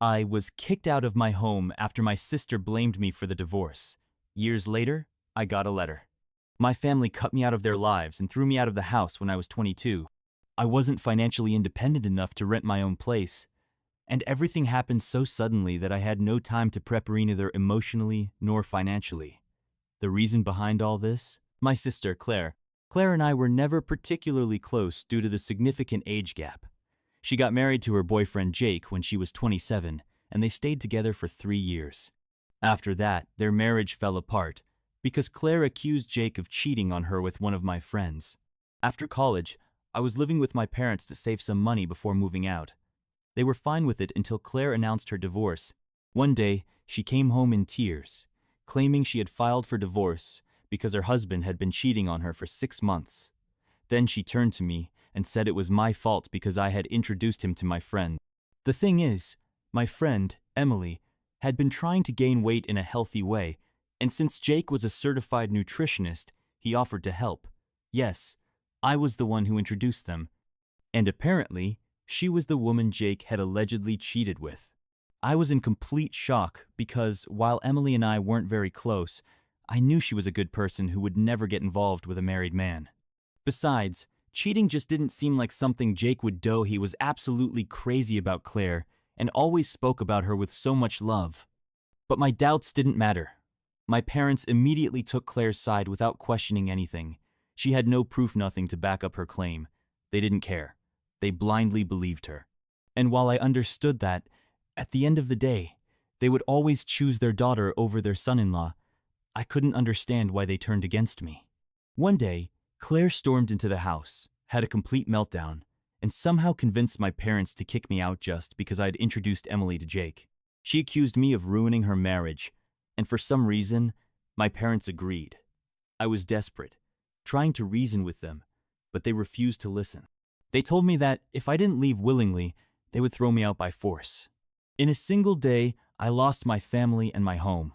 I was kicked out of my home after my sister blamed me for the divorce. Years later, I got a letter. My family cut me out of their lives and threw me out of the house when I was 22. I wasn't financially independent enough to rent my own place, and everything happened so suddenly that I had no time to prepare neither emotionally nor financially. The reason behind all this? My sister, Claire. Claire and I were never particularly close due to the significant age gap. She got married to her boyfriend Jake when she was 27, and they stayed together for 3 years. After that, their marriage fell apart because Claire accused Jake of cheating on her with one of my friends. After college, I was living with my parents to save some money before moving out. They were fine with it until Claire announced her divorce. One day, she came home in tears, claiming she had filed for divorce because her husband had been cheating on her for 6 months. Then she turned to me and said it was my fault because I had introduced him to my friend. The thing is, my friend, Emily, had been trying to gain weight in a healthy way, and since Jake was a certified nutritionist, he offered to help. Yes, I was the one who introduced them. And apparently, she was the woman Jake had allegedly cheated with. I was in complete shock because, while Emily and I weren't very close, I knew she was a good person who would never get involved with a married man. Besides, cheating just didn't seem like something Jake would do. He was absolutely crazy about Claire and always spoke about her with so much love. But my doubts didn't matter. My parents immediately took Claire's side without questioning anything. She had no proof, nothing to back up her claim. They didn't care. They blindly believed her. And while I understood that, at the end of the day, they would always choose their daughter over their son-in-law, I couldn't understand why they turned against me. One day, Claire stormed into the house, had a complete meltdown, and somehow convinced my parents to kick me out just because I'd introduced Emily to Jake. She accused me of ruining her marriage, and for some reason, my parents agreed. I was desperate, trying to reason with them, but they refused to listen. They told me that if I didn't leave willingly, they would throw me out by force. In a single day, I lost my family and my home.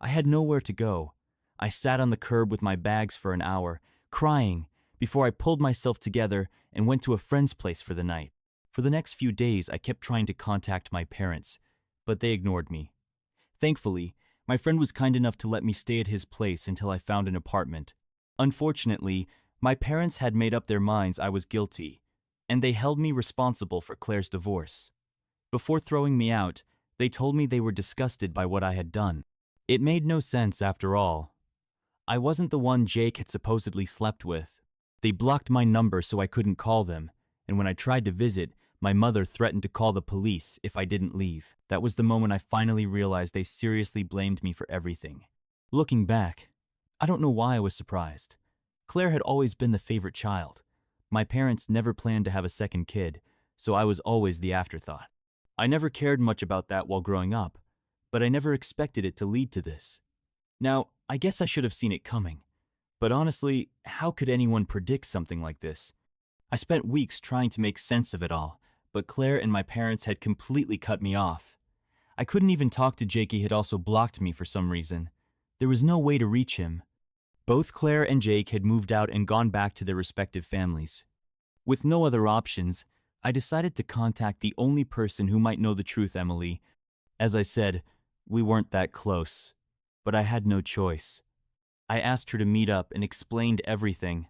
I had nowhere to go. I sat on the curb with my bags for an hour, crying, before I pulled myself together and went to a friend's place for the night. For the next few days, I kept trying to contact my parents, but they ignored me. Thankfully, my friend was kind enough to let me stay at his place until I found an apartment. Unfortunately, my parents had made up their minds I was guilty, and they held me responsible for Claire's divorce. Before throwing me out, they told me they were disgusted by what I had done. It made no sense after all. I wasn't the one Jake had supposedly slept with. They blocked my number so I couldn't call them, and when I tried to visit, my mother threatened to call the police if I didn't leave. That was the moment I finally realized they seriously blamed me for everything. Looking back, I don't know why I was surprised. Claire had always been the favorite child. My parents never planned to have a second kid, so I was always the afterthought. I never cared much about that while growing up, but I never expected it to lead to this. Now, I guess I should have seen it coming. But honestly, how could anyone predict something like this? I spent weeks trying to make sense of it all, but Claire and my parents had completely cut me off. I couldn't even talk to Jake. He had also blocked me for some reason. There was no way to reach him. Both Claire and Jake had moved out and gone back to their respective families. With no other options, I decided to contact the only person who might know the truth, Emily. As I said, we weren't that close, but I had no choice. I asked her to meet up and explained everything.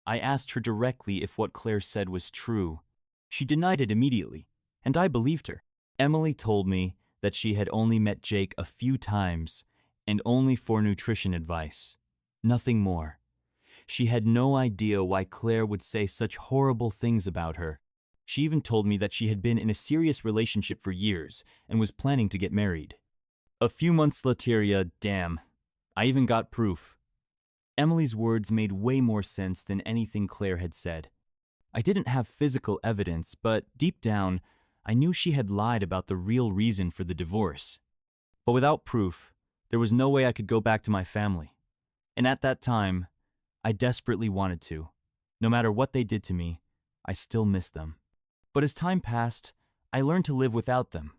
I asked her directly if what Claire said was true. She denied it immediately, and I believed her. Emily told me that she had only met Jake a few times and only for nutrition advice. Nothing more. She had no idea why Claire would say such horrible things about her. She even told me that she had been in a serious relationship for years and was planning to get married. A few months later, damn, I even got proof. Emily's words made way more sense than anything Claire had said. I didn't have physical evidence, but deep down, I knew she had lied about the real reason for the divorce. But without proof, there was no way I could go back to my family. And at that time, I desperately wanted to. No matter what they did to me, I still missed them. But as time passed, I learned to live without them.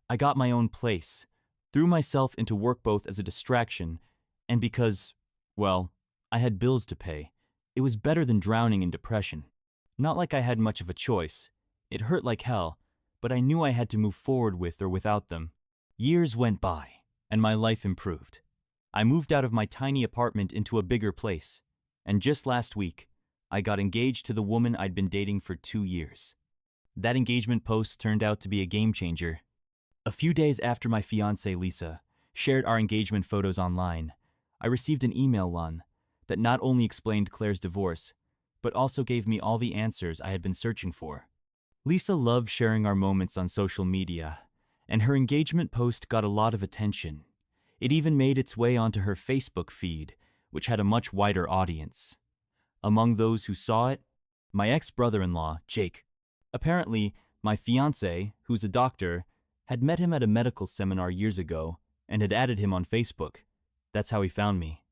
I got my own place, threw myself into work both as a distraction and because, well, I had bills to pay. It was better than drowning in depression. Not like I had much of a choice. It hurt like hell, but I knew I had to move forward with or without them. Years went by, and my life improved. I moved out of my tiny apartment into a bigger place, and just last week, I got engaged to the woman I'd been dating for 2 years. That engagement post turned out to be a game changer. A few days after my fiancée Lisa shared our engagement photos online, I received an email that not only explained Claire's divorce, but also gave me all the answers I had been searching for. Lisa loved sharing our moments on social media, and her engagement post got a lot of attention. It even made its way onto her Facebook feed, which had a much wider audience. Among those who saw it, my ex-brother-in-law, Jake. Apparently, my fiancé, who's a doctor, had met him at a medical seminar years ago and had added him on Facebook. That's how he found me.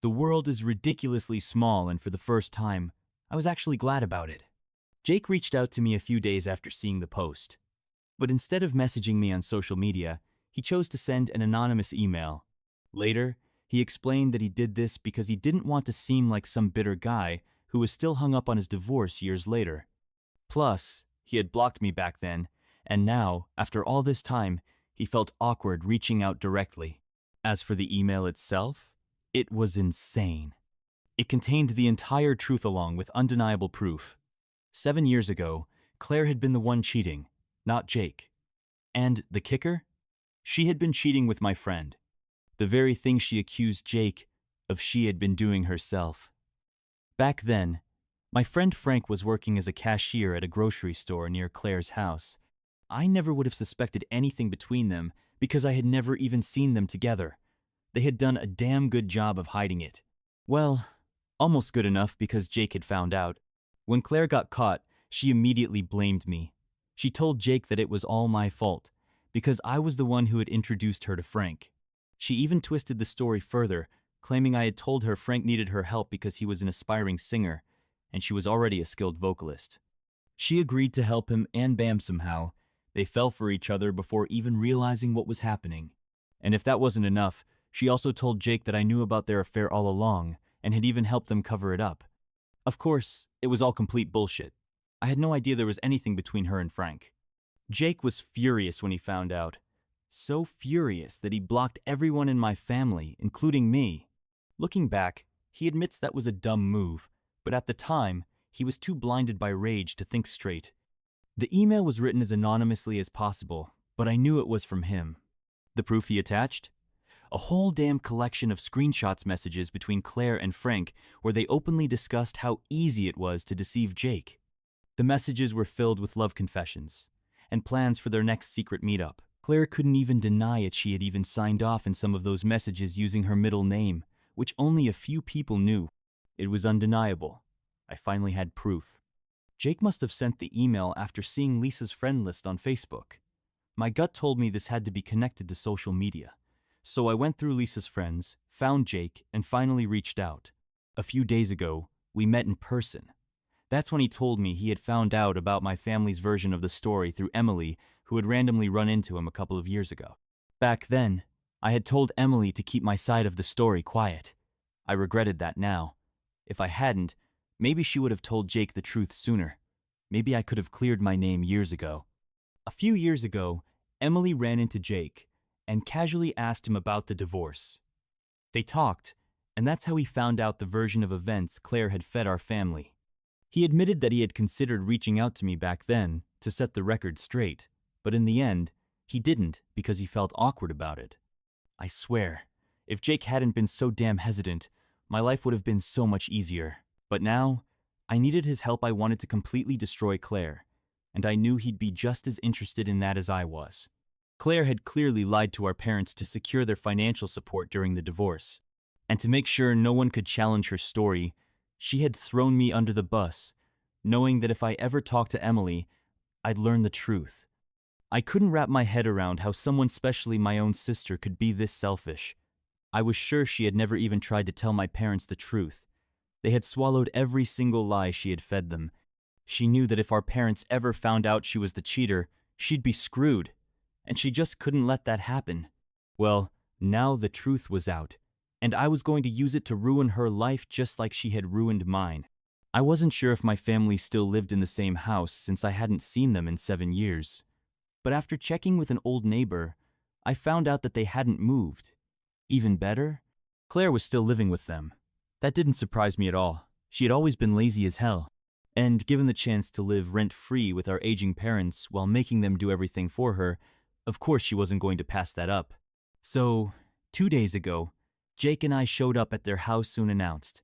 The world is ridiculously small, and for the first time, I was actually glad about it. Jake reached out to me a few days after seeing the post. But instead of messaging me on social media, he chose to send an anonymous email. Later, he explained that he did this because he didn't want to seem like some bitter guy who was still hung up on his divorce years later. Plus, he had blocked me back then, and now, after all this time, he felt awkward reaching out directly. As for the email itself, it was insane. It contained the entire truth along with undeniable proof. 7 years ago, Claire had been the one cheating, not Jake. And the kicker? She had been cheating with my friend. The very thing she accused Jake of she had been doing herself. Back then, my friend Frank was working as a cashier at a grocery store near Claire's house. I never would have suspected anything between them because I had never even seen them together. They had done a damn good job of hiding it. Well, almost good enough because Jake had found out. When Claire got caught, she immediately blamed me. She told Jake that it was all my fault because I was the one who had introduced her to Frank. She even twisted the story further, claiming I had told her Frank needed her help because he was an aspiring singer, and she was already a skilled vocalist. She agreed to help him, and bam, somehow, they fell for each other before even realizing what was happening. And if that wasn't enough, she also told Jake that I knew about their affair all along, and had even helped them cover it up. Of course, it was all complete bullshit. I had no idea there was anything between her and Frank. Jake was furious when he found out. So furious that he blocked everyone in my family, including me. Looking back, he admits that was a dumb move, but at the time, he was too blinded by rage to think straight. The email was written as anonymously as possible, but I knew it was from him. The proof he attached? A whole damn collection of screenshots messages between Claire and Frank where they openly discussed how easy it was to deceive Jake. The messages were filled with love confessions and plans for their next secret meetup. Claire couldn't even deny it. She had even signed off in some of those messages using her middle name, which only a few people knew. It was undeniable. I finally had proof. Jake must have sent the email after seeing Lisa's friend list on Facebook. My gut told me this had to be connected to social media. So I went through Lisa's friends, found Jake, and finally reached out. A few days ago, we met in person. That's when he told me he had found out about my family's version of the story through Emily, who had randomly run into him a couple of years ago. Back then, I had told Emily to keep my side of the story quiet. I regretted that now. If I hadn't, maybe she would have told Jake the truth sooner. Maybe I could have cleared my name years ago. A few years ago, Emily ran into Jake and casually asked him about the divorce. They talked, and that's how he found out the version of events Claire had fed our family. He admitted that he had considered reaching out to me back then to set the record straight, but in the end, he didn't because he felt awkward about it. I swear, if Jake hadn't been so damn hesitant, my life would have been so much easier. But now, I needed his help. I wanted to completely destroy Claire, and I knew he'd be just as interested in that as I was. Claire had clearly lied to our parents to secure their financial support during the divorce, and to make sure no one could challenge her story, she had thrown me under the bus, knowing that if I ever talked to Emily, I'd learn the truth. I couldn't wrap my head around how someone, especially my own sister, could be this selfish. I was sure she had never even tried to tell my parents the truth. They had swallowed every single lie she had fed them. She knew that if our parents ever found out she was the cheater, she'd be screwed, and she just couldn't let that happen. Well, now the truth was out, and I was going to use it to ruin her life just like she had ruined mine. I wasn't sure if my family still lived in the same house since I hadn't seen them in 7 years. But after checking with an old neighbor, I found out that they hadn't moved. Even better, Claire was still living with them. That didn't surprise me at all. She had always been lazy as hell. And given the chance to live rent-free with our aging parents while making them do everything for her, of course she wasn't going to pass that up. So, 2 days ago, Jake and I showed up at their house unannounced.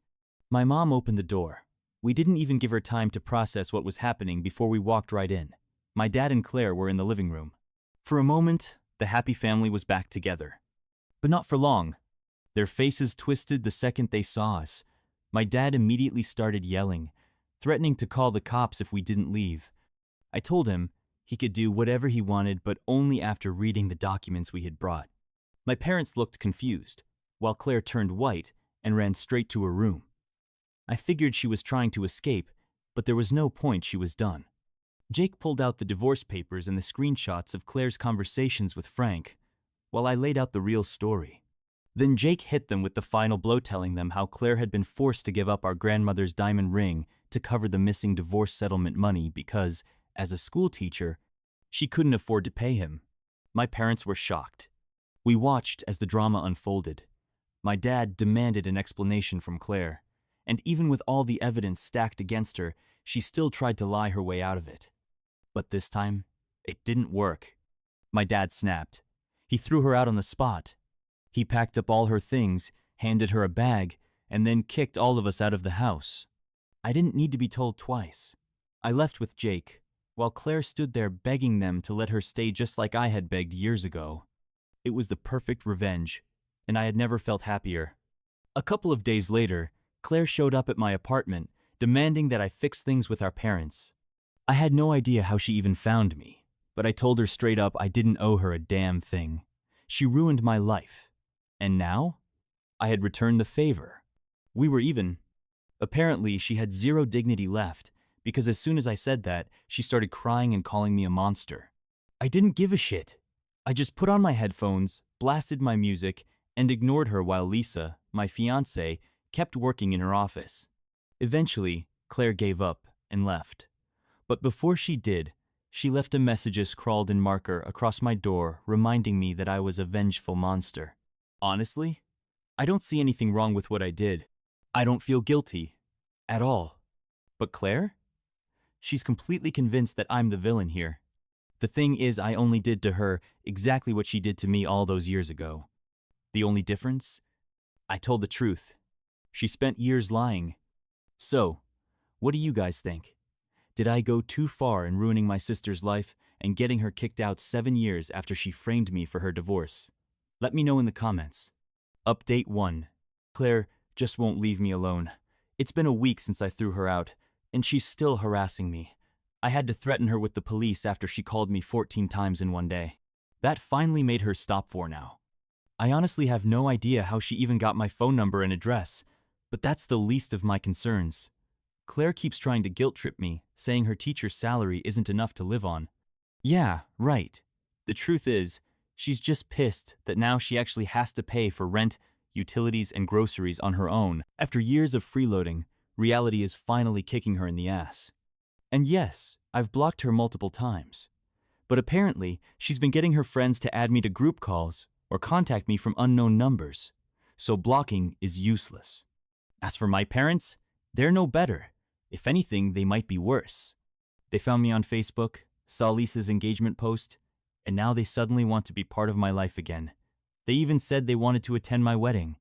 My mom opened the door. We didn't even give her time to process what was happening before we walked right in. My dad and Claire were in the living room. For a moment, the happy family was back together. But not for long. Their faces twisted the second they saw us. My dad immediately started yelling, threatening to call the cops if we didn't leave. I told him he could do whatever he wanted, but only after reading the documents we had brought. My parents looked confused, while Claire turned white and ran straight to her room. I figured she was trying to escape, but there was no point, she was done. Jake pulled out the divorce papers and the screenshots of Claire's conversations with Frank, while I laid out the real story. Then Jake hit them with the final blow, telling them how Claire had been forced to give up our grandmother's diamond ring to cover the missing divorce settlement money because, as a school teacher, she couldn't afford to pay him. My parents were shocked. We watched as the drama unfolded. My dad demanded an explanation from Claire, and even with all the evidence stacked against her, she still tried to lie her way out of it. But this time, it didn't work. My dad snapped. He threw her out on the spot. He packed up all her things, handed her a bag, and then kicked all of us out of the house. I didn't need to be told twice. I left with Jake, while Claire stood there begging them to let her stay just like I had begged years ago. It was the perfect revenge, and I had never felt happier. A couple of days later, Claire showed up at my apartment, demanding that I fix things with our parents. I had no idea how she even found me, but I told her straight up I didn't owe her a damn thing. She ruined my life. And now, I had returned the favor. We were even. Apparently, she had zero dignity left, because as soon as I said that, she started crying and calling me a monster. I didn't give a shit. I just put on my headphones, blasted my music, and ignored her while Lisa, my fiancée, kept working in her office. Eventually, Claire gave up and left. But before she did, she left a message scrawled in marker across my door reminding me that I was a vengeful monster. Honestly, I don't see anything wrong with what I did. I don't feel guilty. At all. But Claire? She's completely convinced that I'm the villain here. The thing is, I only did to her exactly what she did to me all those years ago. The only difference? I told the truth. She spent years lying. So, what do you guys think? Did I go too far in ruining my sister's life and getting her kicked out 7 years after she framed me for her divorce? Let me know in the comments. Update 1. Claire just won't leave me alone. It's been a week since I threw her out, and she's still harassing me. I had to threaten her with the police after she called me 14 times in one day. That finally made her stop for now. I honestly have no idea how she even got my phone number and address, but that's the least of my concerns. Claire keeps trying to guilt-trip me, saying her teacher's salary isn't enough to live on. Yeah, right. The truth is, she's just pissed that now she actually has to pay for rent, utilities, and groceries on her own. After years of freeloading, reality is finally kicking her in the ass. And yes, I've blocked her multiple times. But apparently, she's been getting her friends to add me to group calls or contact me from unknown numbers. So blocking is useless. As for my parents, they're no better. If anything, they might be worse. They found me on Facebook, saw Lisa's engagement post, and now they suddenly want to be part of my life again. They even said they wanted to attend my wedding.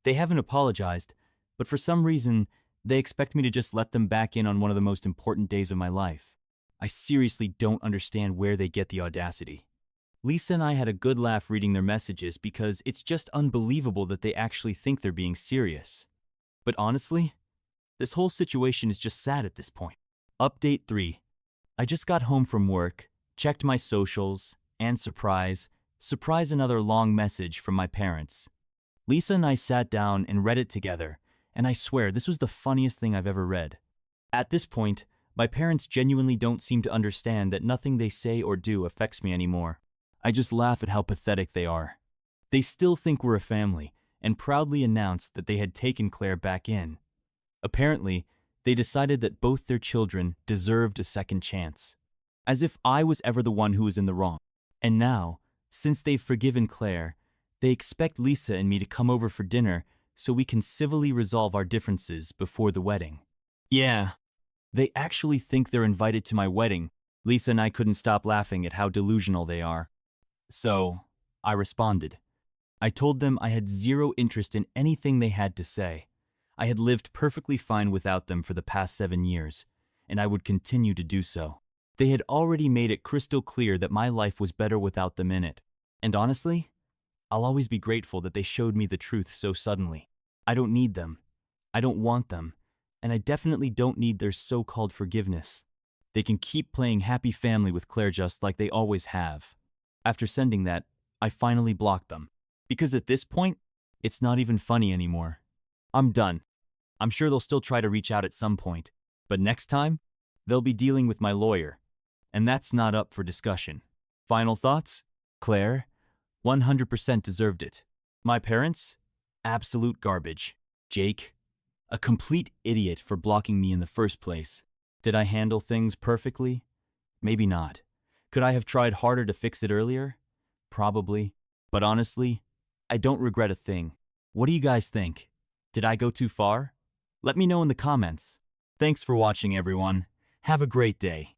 They haven't apologized, but for some reason, they expect me to just let them back in on one of the most important days of my life. I seriously don't understand where they get the audacity. Lisa and I had a good laugh reading their messages because it's just unbelievable that they actually think they're being serious. But honestly, this whole situation is just sad at this point. Update 3. I just got home from work, checked my socials, and surprise, another long message from my parents. Lisa and I sat down and read it together, and I swear this was the funniest thing I've ever read. At this point, my parents genuinely don't seem to understand that nothing they say or do affects me anymore. I just laugh at how pathetic they are. They still think we're a family, and proudly announced that they had taken Claire back in. Apparently, they decided that both their children deserved a second chance. as if I was ever the one who was in the wrong. And now, since they've forgiven Claire, they expect Lisa and me to come over for dinner so we can civilly resolve our differences before the wedding. Yeah, they actually think they're invited to my wedding. Lisa and I couldn't stop laughing at how delusional they are. So, I responded. I told them I had zero interest in anything they had to say. I had lived perfectly fine without them for the past 7 years, and I would continue to do so. They had already made it crystal clear that my life was better without them in it. And honestly, I'll always be grateful that they showed me the truth so suddenly. I don't need them. I don't want them. And I definitely don't need their so-called forgiveness. They can keep playing happy family with Claire just like they always have. After sending that, I finally blocked them. Because at this point, it's not even funny anymore. I'm done. I'm sure they'll still try to reach out at some point. But next time, they'll be dealing with my lawyer. And that's not up for discussion. Final thoughts? Claire 100% deserved it. My parents? Absolute garbage. Jake? A complete idiot for blocking me in the first place. Did I handle things perfectly? Maybe not. Could I have tried harder to fix it earlier? Probably. But honestly, I don't regret a thing. What do you guys think? Did I go too far? Let me know in the comments. Thanks for watching, everyone. Have a great day.